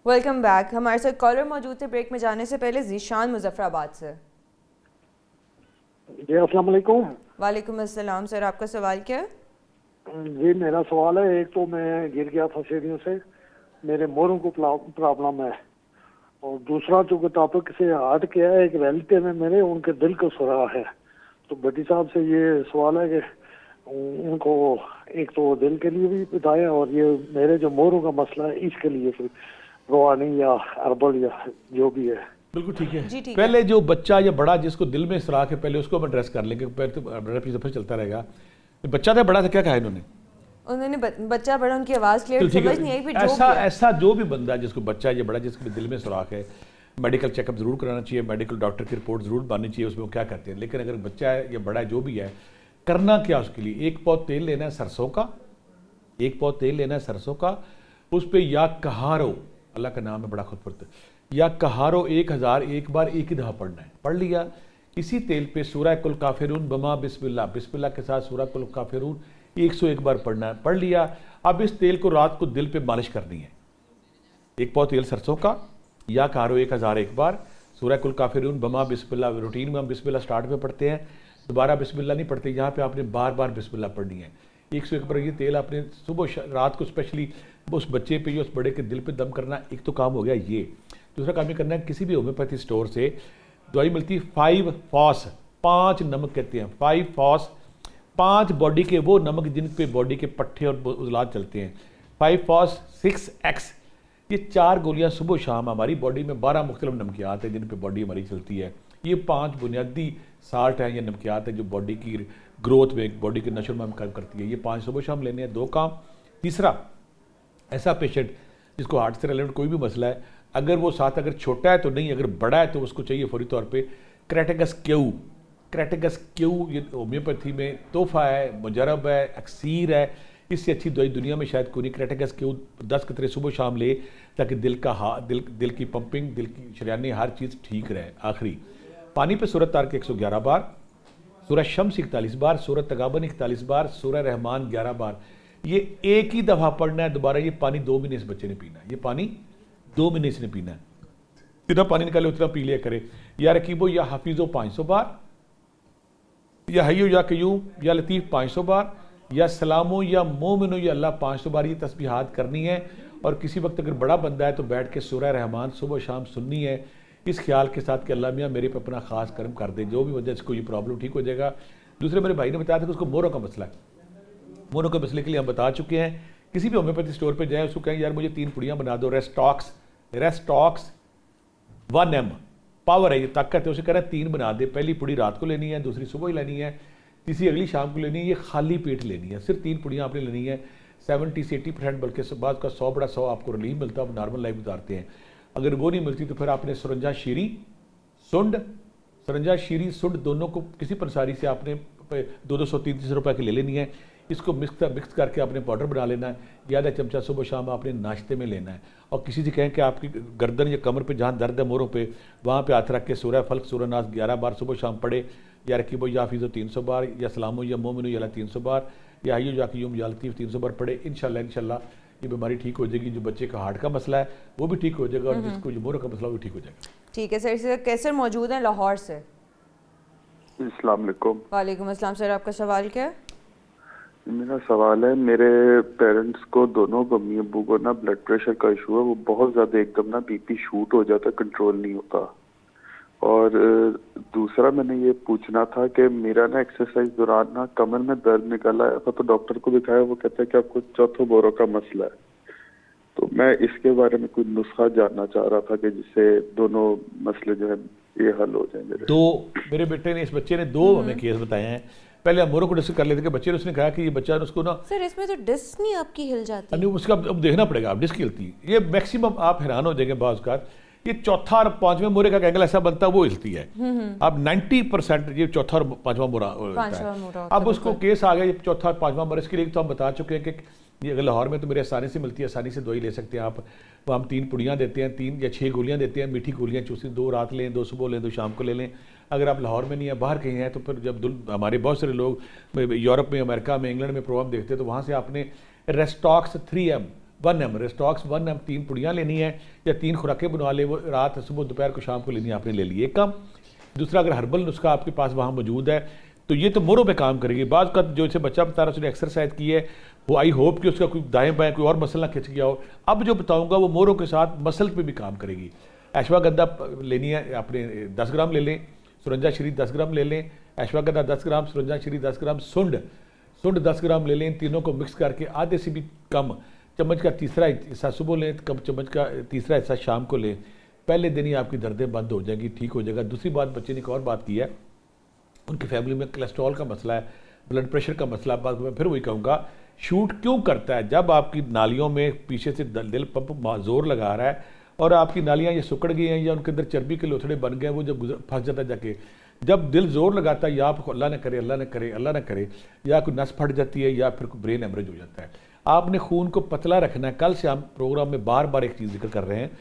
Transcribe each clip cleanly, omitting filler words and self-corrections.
Welcome back. हमारे साथ collar मौजूद थे ब्रेक में जाने से पहले। जीशान मुजफ्फराबाद से। जी अस्सलाम वालेकुम। वालेकुम अस्सलाम सर, आपका सवाल क्या है? जी मेरा सवाल है, एक तो मैं गिर गया था सीढ़ियों से, मेरे मोरों को प्रॉब्लम है, और दूसरा जो टॉपिक से हट के है, एक रिलेटिव है मेरे, उनके दिल को सुराख है। तो भट्टी साहब से ये सवाल है कि उनको एक तो दिल के लिए भी बताएं, और ये मेरे जो मोरों का मसला है इसके लिए फिर रूहानी या हर्बल या जो भी है। बिल्कुल ठीक है। जी ठीक पहले है। जो बच्चा या बड़ा जिसको दिल में सुराख है, पहले उसको हम एड्रेस कर लेंगे, फिर तो बड़ा पीछे फिर चलता रहेगा। बच्चा था बड़ा था, क्या कहा इन्होंने? उन्होंने बच्चा बड़ा, उनकी आवाज़ क्लियर चलो ठीक समझ नहीं आई, है। फिर जो ऐसा भी है। ऐसा जो भी बंदा जिसको बच्चा या बड़ा जिसके दिल में सुराख है, मेडिकल चेकअप जरूर कराना चाहिए, मेडिकल डॉक्टर की रिपोर्ट जरूर बननी चाहिए उसमें वो क्या करते हैं। लेकिन अगर बच्चा है या बड़ा है जो भी है, करना क्या उसके लिए? एक पाव तेल लेना है सरसों का, एक पाव तेल लेना है सरसों का, उस पर या कहारो, अल्लाह का नाम है बड़ा खुदपुरत, या कहारो 1000 एक बार एक ही दफ़ा पढ़ना है। पढ़ लिया, इसी तेल पे सूरह कुल काफिरून बमा बिस्मिल्लाह, बिस्मिल्लाह के साथ सूरह कुल काफिरून 101 बार पढ़ना है। पढ़ लिया। अब इस तेल को रात को दिल पे मालिश करनी है। एक पाव तेल सरसों का, या कहारो 1000 एक बार, सूरह कुल काफिरून बमा बिस्मिल्लाह। रूटीन में हम बिस्मिल्लाह स्टार्ट में पढ़ते हैं, दोबारा बिस्मिल्लाह नहीं पढ़ते। यहाँ पे आपने बार बार बिस्मिल्लाह पढ़नी है। 101 बार ये तेल आपने सुबह रात को स्पेशली उस बच्चे पे या उस बड़े के दिल पे दम करना। एक तो काम हो गया ये। दूसरा काम ये करना है, किसी भी होम्योपैथी स्टोर से दवाई मिलती है 5 फॉस, 5 नमक कहते हैं 5 फॉस, 5 बॉडी के वो नमक जिन पे बॉडी के पट्टे और उजलात चलते हैं। 5 फॉस 6x, ये 4 गोलियां सुबह शाम हमारी बॉडी में 12 मुख्तलिफ नमकियात हैं जिन पे बॉडी हमारी चलती है। ये 5 बुनियादी साल्ट हैं या नमकियात हैं जो बॉडी की ग्रोथ में, बॉडी के नशो में काम करती है। ये 5 सुबह शाम लेने हैं, 2 काम। तीसरा, ऐसा पेशेंट जिसको हार्ट से रिलेटेड कोई भी मसला है, अगर वो साथ अगर छोटा है तो नहीं, अगर बड़ा है तो उसको चाहिए फौरी तौर पे क्रेटेगस क्यू। क्रेटेगस क्यू ये होम्योपैथी में तोहफा है, मुजरब है, अक्सीर है। इससे अच्छी दवाई दुनिया में शायद कोई नहीं। क्रेटेगस क्यू 10 कतरे सुबह शाम ले, ताकि दिल का दिल की पंपिंग, दिल की शरियानी, हर चीज़ ठीक रहे। आखिरी, पानी पे सूरत तारक 111 बार, सूरह शम्स 41 बार, सूरह तगाबन 41 बार, सूरह रहमान 11 बार। ये एक ही दफ़ा पढ़ना है। दोबारा ये पानी 2 महीने इस बच्चे ने पीना है। ये पानी 2 महीने इसने पीना है। जितना पानी निकाले उतना पी लिया करे। या रकीबो या हफीज़ो 500 बार, या हयो या कयूम या लतीफ़ 500 बार, या सलामो या मोमिनो या अल्लाह 500 बार। ये तस्बीहात करनी है। और किसी वक्त अगर बड़ा बंदा है तो बैठ के सूरह रहमान सुबह शाम सुननी है, इस ख्याल के साथ कि अल्लाह मियाँ मेरे पे अपना खास करम कर दे, जो भी वजह इसको ये प्रॉब्लम ठीक हो जाएगा। दूसरे मेरे भाई ने बताया था कि उसको मोरों का मसला है। मोरों के मसले के लिए हम बता चुके हैं। किसी भी होम्योपैथी स्टोर पे जाएं, उसको कहें यार मुझे 3 पुड़ियाँ बना दो रेस्टॉक्स 1M, पावर है, ये ताकत है। उसे कह रहा है 3 बना दे। पहली पुड़ी रात को लेनी है, दूसरी सुबह ही लेनी है, तीसरी अगली शाम को लेनी है। ये खाली पेट लेनी है। सिर्फ 3 पुड़ियाँ आपने लेनी है। 70 से 80% बल्कि बाद का 100 बड़ा 100 आपको रिलीफ मिलता है, आप नॉर्मल लाइफ गुजारते हैं। अगर वो नहीं मिलती तो फिर आपने सरंजा शीरी सुंड दोनों को किसी पंसारी से आपने 200-300 रुपए की ले लेनी है। इसको मिक्स करके आपने पाउडर बना लेना है। आधा चमचा सुबह शाम आपने नाश्ते में लेना है। और किसी से कहें कि आपकी गर्दन या कमर पे जहाँ दर्द है मोरों पे, वहाँ पे हाथ रख के सूरह फल्क सूरह नास 11 बार सुबह शाम पढ़े। या रकीबो या हफीज़ो 300 बार, या सलामो या मोमिनो या 300 बार, या हयो या क़य्यूम या लतीफ़ 300 बार पढ़े। इंशाल्लाह ये बीमारी ठीक हो जाएगी। जो बच्चे का हार्ट का मसला है वो भी ठीक हो जाएगा, और जिसको जो मोरों का मसला वो भी ठीक हो जाएगा। ठीक है सर। सर कैसर मौजूद हैं लाहौर से। अस्सलाम वालेकुम। वालेकुम अस्सलाम सर, आपका सवाल क्या है? मेरा सवाल है, मेरे पेरेंट्स को, दोनों को, अम्मी अब्बू को ना ब्लड प्रेशर का इशू है। वो बहुत ज़्यादा एकदम ना बीपी शूट हो जाता है, कंट्रोल नहीं होता। और दूसरा मैंने ये पूछना था कि मेरा ना एक्सरसाइज दौरान ना कमर में दर्द निकल आया था, तो डॉक्टर को दिखाया, वो कहता है कि आपको चौथे बोरों का मसला है। तो मैं इसके बारे में कोई नुस्खा जानना चाह रहा था कि जिससे दोनों मसले जो है ये हल हो जाए। मेरे बेटे ने, इस बच्चे ने 2 हमें केस बताए हैं। पहले हम मोरों को डिस्कस कर लेते कि बच्चे ने, उसने कहा कि ये बच्चा उसको ना सर इसमें तो डिस्क नहीं आपकी हिल जाती? नहीं, उसका अब देखना पड़ेगा। आप डिस्क हिलती है, ये मैक्सिमम आप हैरान हो जाएंगे बाज़ का, ये चौथा और 5वें मोरे का एंगल ऐसा बनता है वो हिलती है। अब 90% ये चौथा और 5वां मोरा होता है। अब उसको केस आ गया ये चौथा और 5वां मोरा। इसके लिए तो हम बता चुके हैं कि ये अगर लाहौर में तो मेरे आसानी से मिलती है, आसानी से दवाई ले सकते हैं आप। वो हम 3 पुड़ियाँ देते हैं, 3 या 6 गोलियाँ देते हैं, मीठी गोलियाँ चूसी, 2 रात लें, 2 सुबह लें, 2 शाम को ले लें। अगर आप लाहौर में नहीं है, बाहर कहीं हैं, तो फिर जब हमारे बहुत सारे लोग यूरोप में, अमेरिका में, इंग्लैंड में प्रोग्राम देखते हैं, तो वहाँ से आपने रेस्टॉक्स 3M 1 एम रेस्टॉक्स 1 एम 3 पुड़ियाँ लेनी है या 3 खुराकें बनवा ले, वो रात सुबह दोपहर को शाम को लेनी है, आपने ले ली एक काम। दूसरा, अगर हर्बल नुस्खा आपके पास वहाँ मौजूद है तो ये तो मोरों पे काम करेगी। बाज़ का जो इसे बच्चा बता रहा है उसने एक्सरसाइज की है, वो आई होप कि उसका कोई दाएं बाएं कोई और मसल ना खिंच गया हो। अब जो बताऊंगा वो मोरों के साथ मसल पे भी काम करेगी। अश्वगंधा लेनी है आपने 10 ग्राम ले लें, सुरंजा शरी 10 ग्राम ले लें, अश्वगंधा 10 ग्राम, सुरंजा शरी 10 ग्राम, सुंड 10 ग्राम ले लें। इन तीनों को मिक्स करके आधे से भी कम चम्मच का तीसरा हिस्सा सुबह लें, कम चम्मच का तीसरा हिस्सा शाम को लें। पहले दिन ही आपकी दर्दें बंद हो जाएंगी, ठीक हो जाएगा। दूसरी बात, बच्चे ने एक और बात की है, उनकी फैमिली में कोलेस्ट्रॉल का मसला है, ब्लड प्रेशर का मसला। बात मैं फिर वही कहूँगा, शूट क्यों करता है? जब आपकी नालियों में पीछे से दिल पंप जोर लगा रहा है और आपकी नालियाँ ये सुकड़ गई हैं या उनके अंदर चर्बी के लोथड़े बन गए, वो जब फंस जाता है जाके, जब दिल जोर लगाता है या आपको अल्लाह न करे, अल्लाह न करे, अल्लाह न करे, या कोई नस फट जाती है या फिर ब्रेन हेमरेज हो जाता है। आपने खून को पतला रखना है। कल से हम प्रोग्राम में बार बार एक चीज़ जिक्र कर रहे हैं,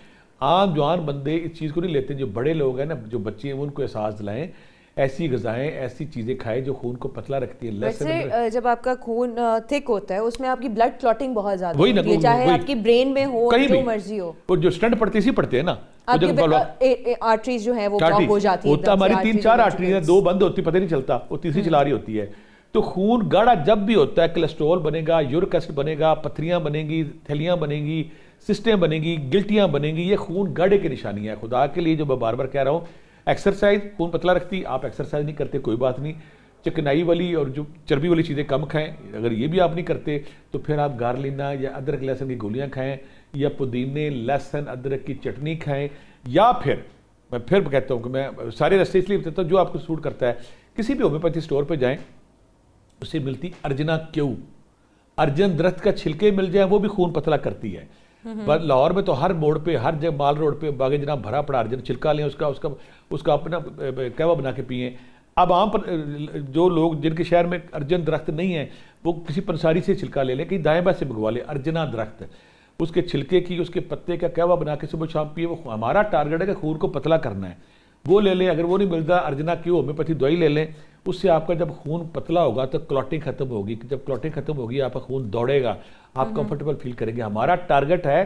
आम जवान बंदे इस चीज़ को नहीं लेते, जो बड़े लोग हैं ना, जो बच्चे हैं, उनको एहसास दिलाएं, ऐसी ग़िज़ाएं, ऐसी चीज़ें खाएं जो खून को पतला रखती है। वैसे जब आपका खून थिक होता है उसमें आपकी ब्लड क्लॉटिंग बहुत ज़्यादा वही ना, होती है, चाहे वही। आपकी ब्रेन में हो, कहीं जो भी। मर्जी हो। वो जो स्टंट पड़ते इसी पड़ते हैं ना, आपकी आर्टरीज जो है वो ब्लॉक हो जाती है। होता हमारी 3-4 आर्टरी है, 2 बंद होती, पता नहीं चलता, वो तीसरी चला रही होती है। तो खून गाढ़ा जब भी होता है, कोलेस्ट्रॉल बनेगा, यूरिक एसिड बनेगा, पथरियाँ बनेगी, थैलियाँ बनेगी, सिस्टें बनेगी, गिल्टियाँ बनेगी। ये खून गाढ़े की निशानी है। खुदा के लिए जो मैं बार बार कह रहा हूँ, एक्सरसाइज खून पतला रखती। आप एक्सरसाइज नहीं करते, कोई बात नहीं, चिकनाई वाली और जो चर्बी वाली चीज़ें कम खाएं। अगर ये भी आप नहीं करते तो फिर आप गार्लिना या अदरक लहसुन की गोलियां खाएं, या पुदीने लहसुन अदरक की चटनी खाएं, या फिर मैं फिर कहता हूँ कि मैं सारे रास्ते इसलिए बताता हूँ जो आपको सूट करता है। किसी भी होम्योपैथी स्टोर पर जाएँ, उससे मिलती अर्जना क्यों, अर्जन दरख्त का छिलके मिल जाए, वो भी खून पतला करती है। लाहौर में तो हर मोड़ पे, हर जगह माल रोड पे बागे जनाब भरा पड़ा अर्जन, छिलका लें, उसका अपना कहवा बना के पिएं। अब आम जो लोग जिनके शहर में अर्जन दरख्त नहीं है, वो किसी पंसारी से छिलका ले लें, कहीं दाएं बाएं से मंगवा लें अर्जना दरख्त, उसके छिलके की, उसके पत्ते का कहवा बना के सुबह शाम पिए। वो हमारा टारगेट है कि खून को पतला करना है, वो ले लें। अगर वो नहीं मिलता, अर्जना की होम्योपैथी दवाई ले लें, उससे आपका जब खून पतला होगा तो क्लॉटिंग खत्म होगी। जब क्लॉटिंग खत्म होगी, आपका खून दौड़ेगा, आप कंफर्टेबल फील करेंगे। हमारा टारगेट है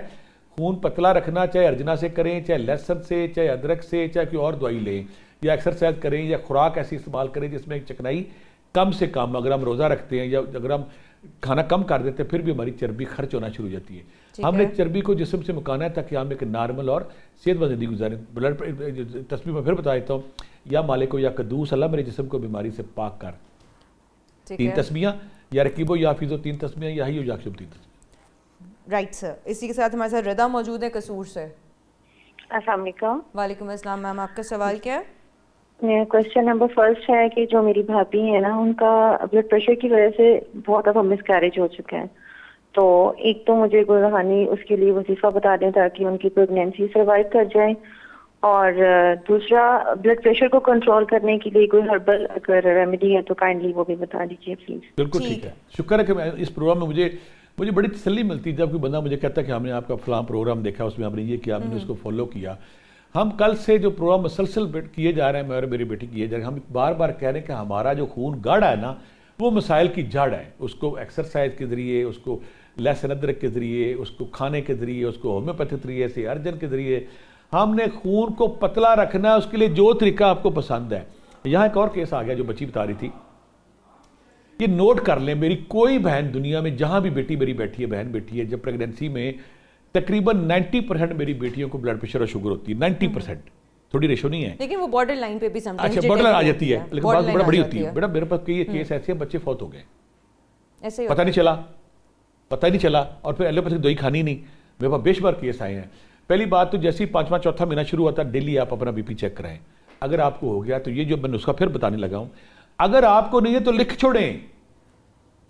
खून पतला रखना, चाहे अर्जना से करें, चाहे लहसुन से, चाहे अदरक से, चाहे कोई और दवाई लें, या एक्सरसाइज करें, या खुराक ऐसी इस्तेमाल करें जिसमें चिकनाई कम से कम। अगर हम रोज़ा रखते हैं या अगर हम खाना कम कर देते हैं, फिर भी हमारी चर्बी खर्च होना शुरू हो जाती है। हमने चर्बी को जिस्म से मुकाना है ताकि हम एक नॉर्मल और सेहतमंद जिंदगी गुजारें। ब्लड तस्वीर में फिर बता देता हूँ, या मालिक को या कद्दूस, अल्लाह मेरे जिस्म को बीमारी से पाक कर। 3 तस्बियाँ, या रकीबो या हाफिज़ो 3 तस्बियाँ, या ही याकशुब 3 तस्बियाँ। राइट सर, इसी के साथ हमारे साथ रदा मौजूद है कसूर से। अस्सलाम वालेकुम। वालेकुम अस्सलाम मैम, आपका सवाल क्या है? मेरा क्वेश्चन नंबर फर्स्ट है कि जो मेरी भाभी है ना, उनका ब्लड प्रेशर की वजह से बहुत दफ़ा मिसकैरेज हो चुका है। तो एक तो मुझे कोई रूहानी उसके लिए वजीफा बता दें ताकि उनकी प्रेगनेंसी सर्वाइव कर जाए, और दूसरा ब्लड प्रेशर को कंट्रोल करने के लिए कोई हर्बल अगर रेमेडी है तो काइंडली वो भी बता दीजिए प्लीज। बिल्कुल ठीक है, शुक्र है कि इस प्रोग्राम में मुझे बड़ी तसल्ली मिलती है जब कोई बंदा मुझे कहता है कि हमने आपका फलां प्रोग्राम देखा, उसमें हमने ये किया, हमने उसको फॉलो किया। हम कल से जो प्रोग्राम मुसलसल किए जा रहे हैं, मैं और मेरी बेटी किए जा रहे हैं, हम बार बार कह रहे हैं कि हमारा जो खून गाढ़ा है ना, वो मसाइल की जड़ है। उसको एक्सरसाइज के ज़रिए, उसको लहसुन अदरक के ज़रिए, उसको खाने के ज़रिए, उसको होम्योपैथी तरीके से, अर्जन के ज़रिए हमने खून को पतला रखना है। उसके लिए जो तरीका आपको पसंद है। यहाँ एक और केस आ गया जो बच्ची बता रही थी, ये नोट कर लें, मेरी कोई बहन दुनिया में जहाँ भी बेटी मेरी बैठी है, बहन बैठी है, जब प्रेगनेंसी में तकरीबन 90% मेरी बेटियों को ब्लड प्रेशर और शुगर होती है। 90%, थोड़ी रेशो नहीं है, लेकिन वो बॉर्डर लाइन पे भी समटाइम्स अच्छा बॉर्डर लाइन आ जाती है, लेकिन बात बड़ा बड़ी होती है। बेटा मेरे पास कई केस ऐसे हैं, बच्चे फौत हो गए, ऐसे ही पता नहीं चला, और फिर एलोपैथी की दवाई खानी नहीं। मेरे पास बेशुमार केस आए हैं। पहली बात तो जैसे ही 5वां चौथा महीना शुरू होता है, डेली आप अपना बीपी चेक कराएं। अगर आपको हो गया तो ये जो मैं नुस्खा फिर बताने लगा हूं, अगर आपको नहीं है तो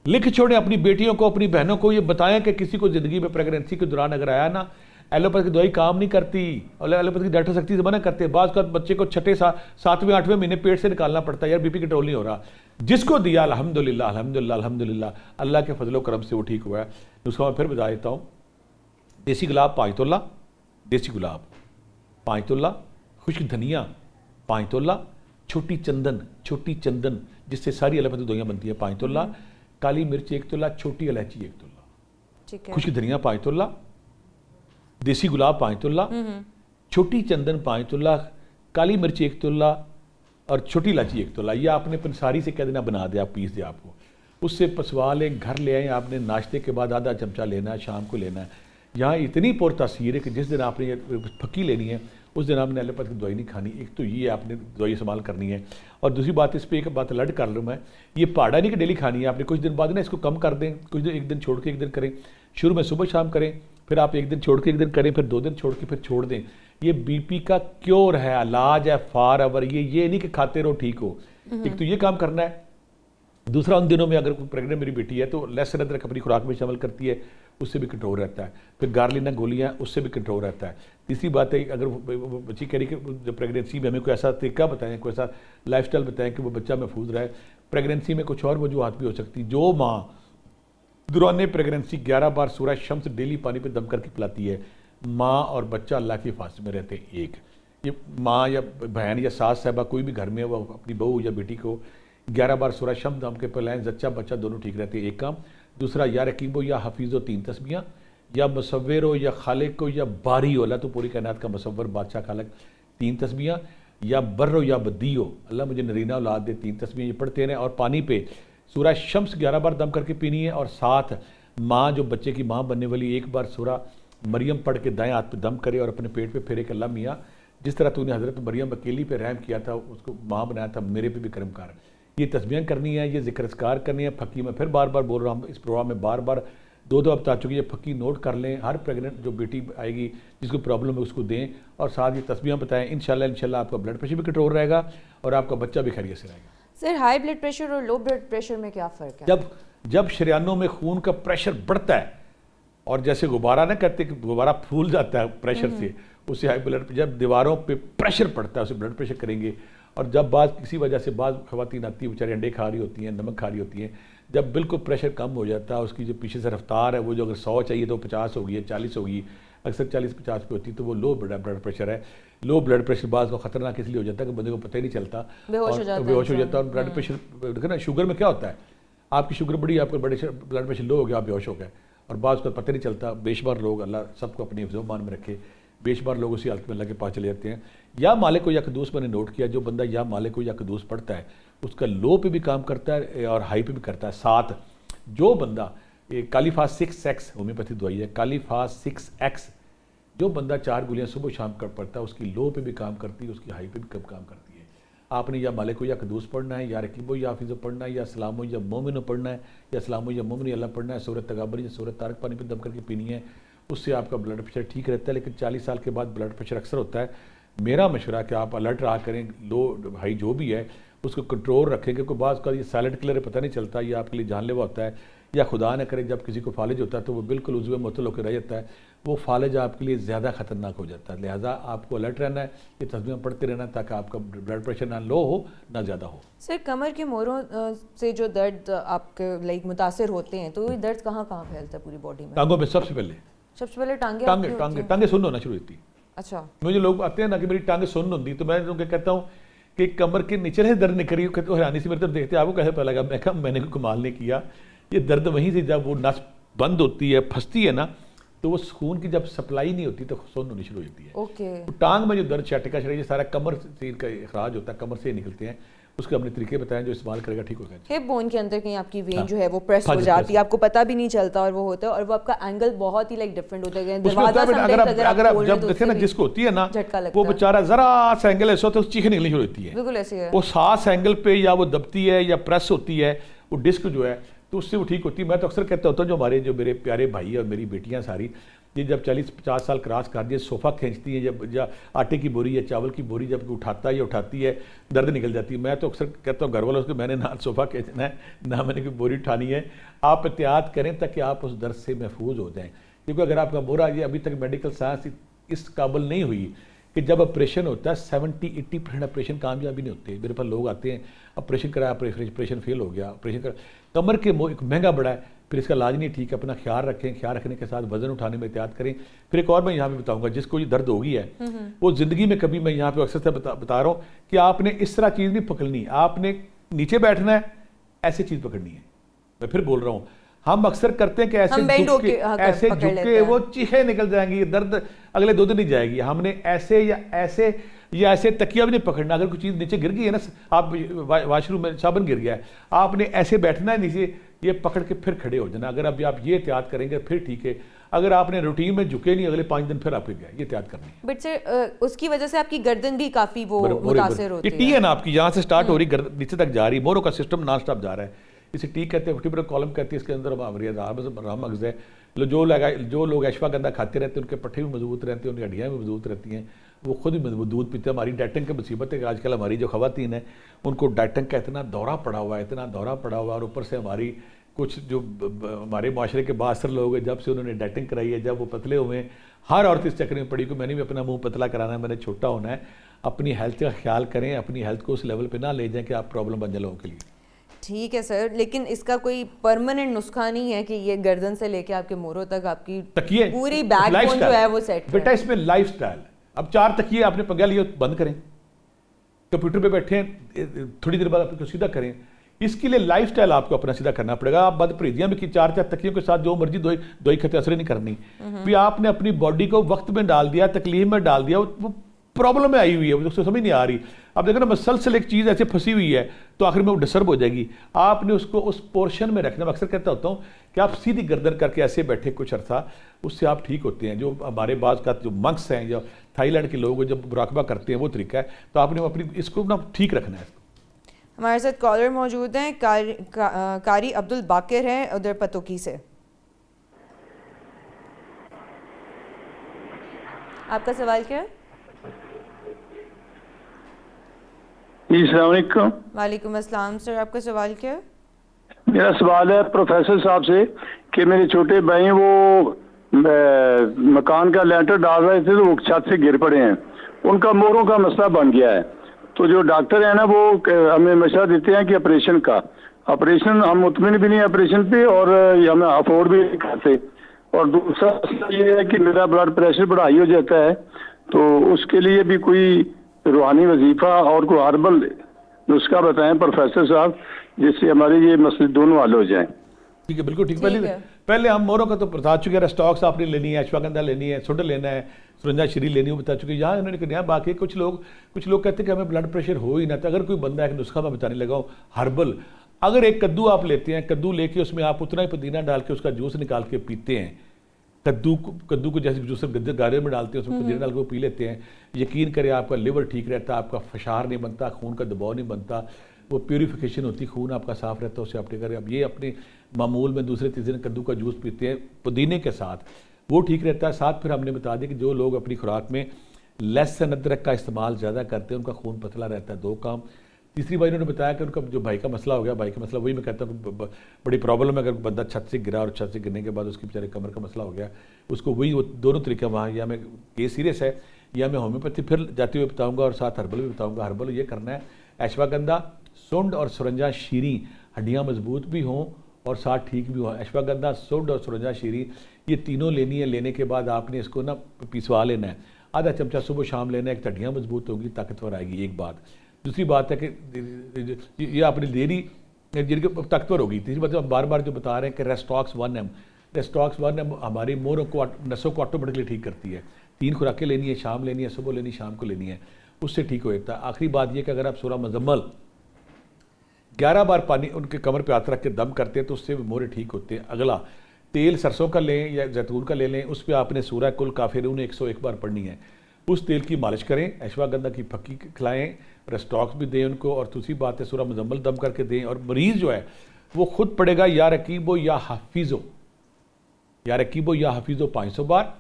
लिख छोड़ें अपनी बेटियों को, अपनी बहनों को ये बताएं कि किसी को जिंदगी में प्रेगनेंसी के दौरान अगर आया ना, एलोपैथी की दवाई काम नहीं करती, और एलोपैथी की डॉक्टर सख्ती से मना करते हैं। बाज़ का बच्चे को 6, 7वें 8वें महीने पेट से निकालना पड़ता है, यार बीपी कंट्रोल नहीं हो रहा। जिसको दिया अल्हम्दुलिल्लाह अल्हम्दुलिल्लाह अल्हम्दुलिल्लाह, अल्लाह के फजलो करम से वो ठीक हुआ है। नुस्खा मैं फिर बता देता हूँ। देसी गुलाब 5 तोला, देसी गुलाब 5 तोला, खुश्क धनिया 5 तोला, छोटी चंदन जिससे सारी एलोपैथी दवाइयाँ बनती है 5 तोला, काली मिर्च 1 तोला, छोटी इलायची 1 तोला। ठीक है। खुशी धनिया 5 तोला, देसी गुलाब 5 तोला, छोटी चंदन 5 तोला, काली मिर्च 1 तोला और छोटी इलायची 1 तोला। ये आपने पंसारी से कह देना बना दे, आप पीस दे आपको, उससे पसवा लें, घर ले आए। आपने नाश्ते के बाद आधा चमचा लेना है, शाम को लेना है। यहाँ इतनी पुरतासीर है कि जिस दिन आपने ये फक्की लेनी है उस दिन आपने एलोपैथ की दवाई नहीं खानी। एक तो ये आपने दवाई इस्तेमाल करनी है, और दूसरी बात इस पर एक बात अलर्ट कर लूँ मैं, ये पहाड़ा नहीं कि डेली खानी है आपने, कुछ दिन बाद ना इसको कम कर दें, कुछ दिन, एक दिन छोड़ के एक दिन करें। शुरू में सुबह शाम करें, फिर आप एक दिन छोड़ के एक दिन करें, फिर 2 दिन छोड़ के फिर छोड़ दें। ये बीपी का क्योर है, इलाज है फॉर एवर। ये नहीं कि खाते रहो ठीक हो। एक तो ये काम करना है। दूसरा, उन दिनों में अगर कोई प्रेग्नेंट मेरी बेटी है तो लहसुन अदरक अपनी खुराक में शामिल करती है, उससे भी कंट्रोल रहता है। फिर गार्लिना गोलियां, उससे भी कंट्रोल रहता है। तीसरी बात है, अगर वो बच्ची कह रही कि जो प्रेगनेंसी में हमें कोई ऐसा तरीका बताएं, कोई ऐसा लाइफस्टाइल बताएं कि वो बच्चा महफूज रहे। प्रेगनेंसी में कुछ और वजूहत भी हो सकती। जो माँ दौरान प्रेगनेंसी 11 बार सूरह शम्स डेली पानी पे दम करके पिलाती है, माँ और बच्चा अल्लाह की हिफाजत में रहते हैं। एक ये माँ या बहन या सास साहबा कोई भी घर में वो अपनी बहू या बेटी को 11 बार सूरह शम्स दम के पिलाएं, जच्चा बच्चा दोनों ठीक रहते हैं। एक काम। दूसरा, या रकीबो या हफीज़ो 3 तस्बीहां, या मुसव्विर हो या खालिक हो या बारी हो, अल्लाह तो पूरी कायनात का मुसव्विर बादशाह खालिक 3 तस्बीहां, या बर्र या बदी हो, अल्लाह मुझे नरीना औलाद दे 3 तस्बीहां। ये पढ़ते रहें और पानी पे सूरह शम्स 11 बार दम करके पीनी है। और साथ माँ जो बच्चे की माँ बनने वाली 1 बार सूरह मरियम पढ़ के दाएं हाथ पे दम करे और अपने पेट पे फेरे कि अल्लाह मियाँ जिस तरह तूने हज़रत मरियम अकेली पे रहम किया था, उसको माँ बनाया था, मेरे पे भी करम कर। ये तस्बीहां करनी है, ये जिक्र अस्कार करनी है। फक्की मैं फिर बार बार बोल रहा हूँ, इस प्रोग्राम में बार बार 2 दफ़ा बता चुकी है। फक्की नोट कर लें, हर प्रेग्नेंट जो बेटी आएगी जिसको प्रॉब्लम है उसको दें, और साथ ये तस्बीहां बताएं। इंशाल्लाह आपका ब्लड प्रेशर भी कंट्रोल रहेगा और आपका बच्चा भी खैरियत से रहेगा। सर, हाई ब्लड प्रेशर और लो ब्लड प्रेशर में क्या फ़र्क है? जब शरीयानों में खून का प्रेशर बढ़ता है, और जैसे गुब्बारा ना कहते कि गुब्बारा फूल जाता है प्रेशर से, उससे हाई ब्लड, जब दीवारों पे प्रेशर पड़ता है उसे ब्लड प्रेशर करेंगे। और जब बात किसी वजह से बात खवातीन आती है, बेचारी अंडे खा रही होती हैं, नमक खा रही होती हैं, जब बिल्कुल प्रेशर कम हो जाता है, उसकी जो पीछे से रफ्तार है वो जो अगर 100 चाहिए तो 50 होगी या 40 होगी, अक्सर 40-50 पे होती है, तो वो लो ब्लड प्रेशर है। लो ब्लड प्रेशर बात को खतरनाक इसलिए हो जाता है कि बंदे को पता ही नहीं चलता, बेहोश हो जाता है। और ब्लड प्रेशर देखो ना, शुगर में क्या होता है, आपकी शुगर बढ़ी, आपका ब्लड प्रेशर लो हो गया, आप बेहोश हो गए, और बात को पता नहीं चलता। बेशुमार लोग, अल्लाह सबको अपनी हिफ्ज़-ओ-मान में रखे, बेशुमार लोग उसी हालत में अल्लाह के पास चले जाते हैं। या मालिक को या कदूस मैंने नोट किया, जो बंदा या मालिक को या कदूस पढ़ता है उसका लो पे भी काम करता है और हाई पे भी करता है। साथ जो बंदा कालीफास 6x होम्योपैथी दवाई है, कालीफास 6x, जो बंदा 4 गोलियां सुबह शाम कर पड़ता है उसकी लो पे भी काम करती है, उसकी हाई पे भी कब काम करती है। आपने या मालिक को या कदूस पढ़ना है, या रकीबो या हाफिज़ो पढ़ना है, या सलामो या मोमिनो पढ़ना है, या सलामो या मोमिन अल्लाह पढ़ना है, सूरत तगाबरी या सूरत तारक पानी पे दम करके पीनी है। उससे आपका ब्लड प्रेशर ठीक रहता है। लेकिन 40 साल के बाद ब्लड प्रेशर अक्सर होता है। मेरा मशवरा कि आप अलर्ट रहा करें, लो हाई जो भी है उसको कंट्रोल रखें, क्योंकि बाज़ का ये साइलेंट किलर पता नहीं चलता, ये आपके लिए जानलेवा होता है। या खुदा न करे जब किसी को फालिज होता है तो वो बिल्कुल उज़्वे मुअत्तल होकर रह जाता है, वो फालिज आपके लिए ज़्यादा ख़तरनाक हो जाता है। लिहाजा आपको अलर्ट रहना है, ये तस्बीहां पढ़ते रहना है ताकि आपका ब्लड प्रेशर ना लो हो ना ज़्यादा हो। सर, कमर के मोरों से जो दर्द आपके मुतासिर होते हैं, तो ये दर्द कहाँ फैलता है पूरी बॉडी में? टांगों में सबसे पहले टांगे सुन्न होना शुरू होती है। अच्छा, मुझे लोग आते हैं ना कि मेरी टांगे सुन्न होती, तो मैं उनको कहता हूँ कि कमर के नीचे से दर्द निकल रही हो, कहते हैरानी से मेरे तरफ देखते हैं, आपको कैसे पता लगा? मैं कहा मैंने कोई कमाल नहीं किया, ये दर्द वहीं से जब वो नस बंद होती है, फंसती है ना, तो वो खून की जब सप्लाई नहीं होती तो सुन्न होनी शुरू होती है। ओके। तो टांग में जो दर्द चटका शरीर सारा कमर से इनका अखराज होता है, कमर से निकलते हैं, उसके अपने तरीके बताएं जो इस्तेमाल करेगा ठीक होगा। हिप बोन के अंदर कहीं आपकी वेन जो है वो प्रेस हो जाती है, आपको पता भी नहीं चलता, और वो होता है, और वो आपका एंगल बहुत ही डिफरेंट होता है। अगर आप जब देखे ना जिसको होती है ना, वो बेचारा जरा सा एंगल ऐसा होता है, चीख निकलनी शुरू होती है। बिल्कुल ऐसे है। वो सांस एंगल पे या वो दबती है या प्रेस होती है, वो डिस्क जो है, तो उससे वो ठीक होती है। मैं तो अक्सर कहता होता हूँ जो मेरे प्यारे भाई और मेरी बेटियाँ सारी, ये जब 40-50 साल क्रॉस कर दिए, सोफ़ा खींचती है, जब आटे की बोरी या चावल की बोरी जब उठाता है या उठाती है, दर्द निकल जाती है। मैं तो अक्सर कहता हूँ घर वालों को, मैंने ना सोफ़ा खींचना है ना मैंने कोई बोरी उठानी है। आप एहतियात करें ताकि आप उस दर्द से महफूज हो जाएँ, क्योंकि अगर आपका बोरा, ये अभी तक मेडिकल साइंस इस काबिल नहीं हुई कि जब ऑपरेशन होता है 70-80% ऑपरेशन कामयाबी नहीं होते। मेरे पास लोग आते हैं, ऑपरेशन कराया, ऑपरेशन फेल हो गया, ऑपरेशन कर, कमर के एक महंगा बड़ा है, फिर इसका इलाज नहीं ठीक है। अपना ख्याल रखें, ख्याल रखने के साथ वजन उठाने में एहतियात करें। फिर एक और मैं यहाँ पे बताऊँगा, जिसको ये दर्द होगी है वो ज़िंदगी में कभी, मैं यहाँ पे अक्सर से बता रहा हूँ कि आपने इस तरह चीज़ नहीं पकड़नी, आपने नीचे बैठना है, ऐसी चीज़ पकड़नी है। मैं फिर बोल रहा हूँ, हम अक्सर करते हैं कि ऐसे हम bend झुक के, होके, हाँ, ऐसे पकड़ झुक लेते के हैं। वो चीखें निकल जाएंगी, दर्द अगले 2 दिन नहीं जाएगी। हमने ऐसे या ऐसे तकिया भी नहीं पकड़ना। अगर कोई चीज़ नीचे गिर गई है ना, आप वाशरूम में साबुन गिर गया है, आपने ऐसे बैठना है नीचे, ये पकड़ के फिर खड़े हो जाना। अगर अभी आप ये एहतियात करेंगे फिर ठीक है। अगर आपने रूटीन में झुके नहीं, अगले 5 दिन फिर आप गिर गए, ये एहतियात करनी है। बट सर उसकी वजह से आपकी गर्दन भी काफी वो मुतासिर होती ये है। टी है ना आपकी, यहाँ से स्टार्ट हो रही नीचे तक जा रही, मोरो का सिस्टम नॉन स्टॉप जा रहा है। इसे टी कहते हैं, वर्टिब्रल कॉलम कहते हैं। इसके अंदर राम मगज है। जो लोग अश्वगंधा खाते रहते हैं उनके पट्टे भी मजबूत रहते हैं, उनकी हड्डियाँ भी मजबूत रहती हैं, वो खुद भी मजबूत दूध पीते हैं। हमारी डाइटिंग की मुसीबत है कि आजकल हमारी जो खवातीन है उनको डाइटिंग का इतना दौरा पड़ा हुआ है, और ऊपर से हमारी कुछ जो हमारे माशरे के बासर लोग हैं, जब से उन्होंने डाइटिंग कराई है, जब वो पतले हुए हैं, हर औरत इस चक्कर में पड़ी कि मैंने भी अपना मुंह पतला कराना है, मैंने छोटा होना है। अपनी हेल्थ का ख्याल करें, अपनी हेल्थ को उस लेवल पे ना ले जाएं कि आप प्रॉब्लम बन जाए लोगों के लिए। ठीक है सर, लेकिन इसका कोई परमानेंट नुस्खा नहीं है कि ये गर्दन से लेके आपके मोरों तक आपकी तकिए पूरी बैकबोन जो है वो सेट बेटा, इसमें लाइफस्टाइल। अब 4 तकिए आपने पंगा लिए, बंद करें। कंप्यूटर पे बैठे हैं, थोड़ी देर बाद आपको सीधा करें। इसके लिए लाइफस्टाइल आपको अपना सीधा करना पड़ेगा। आप बदपरहेजियां भी की, 4 तकियों के साथ जो मर्जी दवाई खाते असर नहीं करनी। भी आपने अपनी बॉडी को वक्त में डाल दिया, तकलीफ में डाल दिया, वो प्रॉब्लम में आई हुई है, उसको समझ नहीं आ रही। अब देखो ना, मसलसल एक चीज़ ऐसे फंसी हुई है तो आखिर में वो डिस्टर्ब हो जाएगी। आपने उसको उस पोर्शन में रखना। मैं अक्सर कहता होता हूँ कि आप सीधी गर्दन करके ऐसे बैठे कुछ अर्सा, उससे आप ठीक होते हैं। जो हमारे बाज़ का जो मंक्स हैं, जो थाईलैंड के लोग जब मुराकबा करते हैं, वो तरीका है। तो आपने अपनी इसको ना ठीक रखना है। हमारे साथ कॉलर मौजूद हैं, कारी अब्दुल बाकिर हैं उधर पतोकी से। आपका सवाल क्या है? अस्सलामुअलैकुम। वालेकुम अस्सलाम सर, आपका सवाल क्या है? मेरा सवाल है प्रोफेसर साहब से कि मेरे छोटे भाई हैं, वो मकान का लेंटर डाल रहे थे तो वो छत से गिर पड़े हैं। उनका मोरों का मसला बन गया है। तो जो डॉक्टर है ना, वो हमें मशवरा देते हैं कि ऑपरेशन हम मुतमिन भी नहीं ऑपरेशन पे, और हमें अफोर्ड भी नहीं करते। और दूसरा मसला ये है कि मेरा ब्लड प्रेशर बड़ा हाई हो जाता है, तो उसके लिए भी कोई रूहानी वजीफा और कोई हर्बल नुस्खा बताएं प्रोफेसर साहब, जिससे हमारे ये मसले दोनों हल हो जाएं। ठीक है, बिल्कुल ठीक। पहले हम मोरों का तो बता चुके हैं। स्टॉक्स आपने लेनी है, अश्वगंधा लेनी है, सुंड लेना है, सुरंजा शीरी लेनी है, बता चुके हैं। यहाँ उन्होंने कहा बाकी कुछ लोग कहते हैं कि हमें ब्लड प्रेशर हो ही ना। तो अगर कोई बंदा एक नुस्खा मैं बताने लगा हूँ हर्बल, अगर एक कद्दू आप लेते हैं, कद्दू लेके उसमें आप उतना ही पुदीना डाल के उसका जूस निकाल के पीते हैं, कद्दू को जैसे जूस गारे में डालते हैं, उसमें पुदीना डाल के वो पी लेते हैं, यकीन करें आपका लिवर ठीक रहता है, आपका फशार नहीं बनता, खून का दबाव नहीं बनता, वो प्यूरिफिकेशन होती, खून आपका साफ रहता है, उससे आप करें। अब ये अपने मामूल में दूसरे तीसरे दिन कद्दू का जूस पीते हैं पुदीने के साथ, वो ठीक रहता है। साथ फिर हमने बता दिया कि जो लोग अपनी खुराक में लहसुन अदरक का इस्तेमाल ज़्यादा करते हैं, उनका खून पतला रहता है। 2 काम। तीसरी बार इन्होंने बताया कि उनका जो भाई का मसला हो गया, भाई का मसला वही मैं कहता हूँ बड़ी प्रॉब्लम है। अगर बंदा छत से गिरा और छत से गिरने के बाद उसकी बेचारे कमर का मसला हो गया, उसको वही वो दोनों तरीके वहाँ, या मैं केस सीरियस है या मैं होम्योपैथी फिर जाते हुए बताऊँगा, और साथ हर्बल भी बताऊँगा। हर्बल ये करना है, अश्वगंधा, सुंड और सुरंजा शीरी, हड्डियाँ मजबूत भी हों और साथ ठीक भी हों। अश्वगंधा, सुंड और सुरंजा शीरी ये तीनों लेनी है। लेने के बाद आपने इसको ना पिसवा लेना है, आधा चमचा सुबह शाम लेना है। एक हड्डियाँ मजबूत होंगी, ताकतवर आएगी, एक बात। दूसरी बात है कि ये आपने देरी जिनकी ताकतवर होगी। तीसरी बात हम बार बार जो बता रहे हैं कि रेस्टॉक्स 1M हमारी मोरों को, नसों को ऑटोमेटिकली ठीक करती है। 3 खुराकें लेनी है, शाम लेनी है, सुबह लेनी, शाम को लेनी है, उससे ठीक हो जाता है। आखिरी बात यह कि अगर आप सूरह मुज़म्मल 11 बार पानी उनके कमर पे हाथ रख के दम करते हैं तो उससे मोरे ठीक होते हैं। अगला, तेल सरसों का लें या जैतून का ले लें, उस पर आपने सूरह कुल काफिरून 101 बार पढ़नी है। उस तेल की मालिश करें, अश्वगंधा की फक्की खिलाएं, रेस्टॉक्स भी दें उनको, और दूसरी बात है सूरह मुज़म्मल दम करके दें। और मरीज़ जो है वो खुद पढ़ेगा या रकीबो या हाफिज़ो, या रकीबो या हाफिज़ो 500 बार,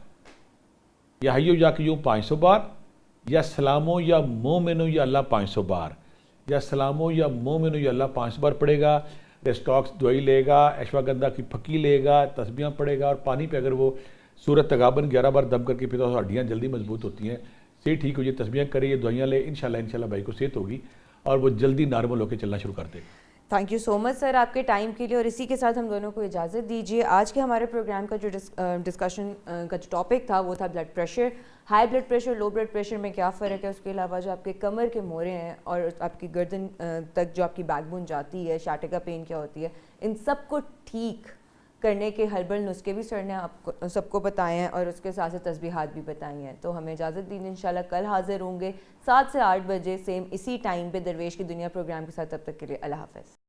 या हयो या कि 500 बार, या सलामो या मोमिनो या अल्लाह 500 बार, या सलामो या मोमिनो या अल्लाह 500 बार पढ़ेगा। रेस्टॉक्स दवाई लेगा, अश्वगंधा की फक्की लेगा, तस्बीहां पढ़ेगा, और पानी पे अगर वो सूरत तगाबन 11 बार दम करके पीता तो हड्डियाँ जल्दी मजबूत होती हैं, से ठीक हो जाए। तस्बीहां करे, ये दवाइयाँ ले, इंशाल्लाह भाई को सेहत होगी और वो जल्दी नॉर्मल होकर चलना शुरू कर देगा। Thank you so much sir आपके टाइम के लिए, और इसी के साथ हम दोनों को इजाज़त दीजिए। आज के हमारे प्रोग्राम का जो डिस्कशन का जो टॉपिक था वो था blood pressure. High blood pressure, low blood pressure में क्या फ़र्क है, उसके अलावा जो आपके कमर के मोरे हैं और आपकी गर्दन तक जो आपकी बैकबोन जाती है, शाटिका पेन क्या होती है, इन सब को ठीक करने के हर्बल नुस्खे भी सर ने आपको सबको बताए हैं और उसके साथ साथ तस्बीहात भी बताई हैं। तो हमें इजाज़त दीजिए, इंशाल्लाह कल हाजिर होंगे 7 से 8 बजे सेम इसी टाइम पे दरवेश की दुनिया प्रोग्राम के साथ। तब तक के लिए अल्लाह हाफ़िज़।